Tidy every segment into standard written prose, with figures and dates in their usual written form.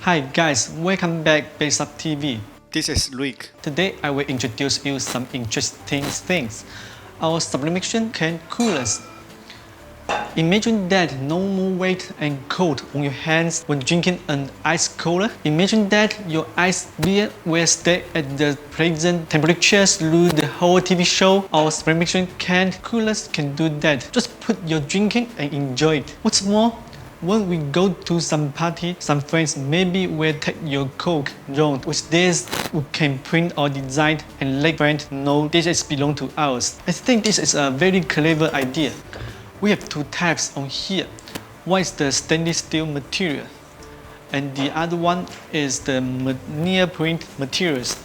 Hi guys, welcome back BestSub TV. This is Rick. Today I will introduce you some interesting things. Our sublimation can coolers. Imagine that no more weight and cold on your hands when drinking an ice cola. Imagine that your ice beer will stay at the present temperature through the whole TV show. Our sublimation can coolers can do that. Just put your drinking and enjoy it. What's more, when we go to some party, some friends maybe will take your Coke round. With this, we can print our design and let friends know this is belong to us. I think this is a very clever idea. We have two types on here. One is the stainless steel material, and the other one is the neoprene materials.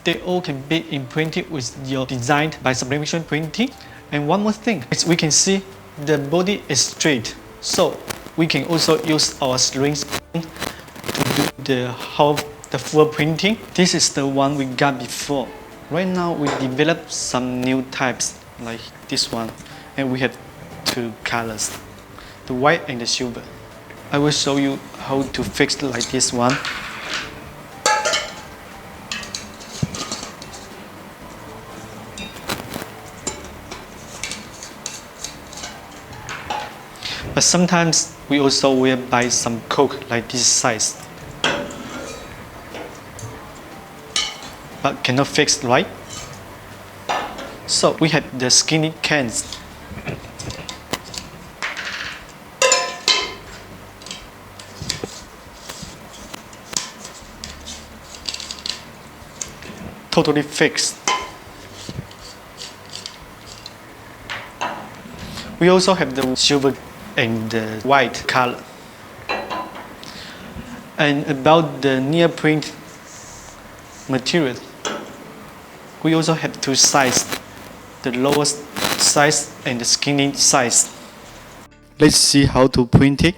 They all can be imprinted with your design by sublimation printing. And one more thing, as we can see, the body is straight. So we can also use our syringe to do the full printing. This is the one we got before. Right now we developed some new types like this one, and we have two colors, the white and the silver. I will show you how to fix like this one. But sometimes we also will buy some Coke like this size, but cannot fix, right? So we have the skinny cans. Totally fixed. We also have the silver and the white color. And about the neoprene material, we also have two sizes, the lowest size and the skinny size. Let's see how to print it.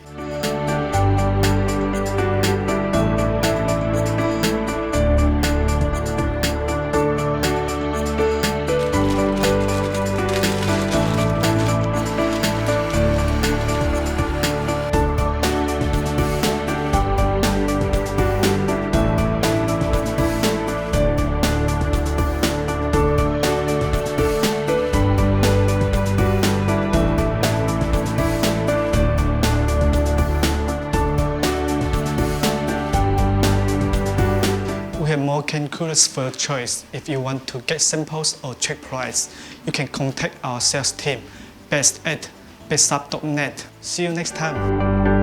We have more can coolers for your choice. If you want to get samples or check price, you can contact our sales team best@bestsub.net. See you next time.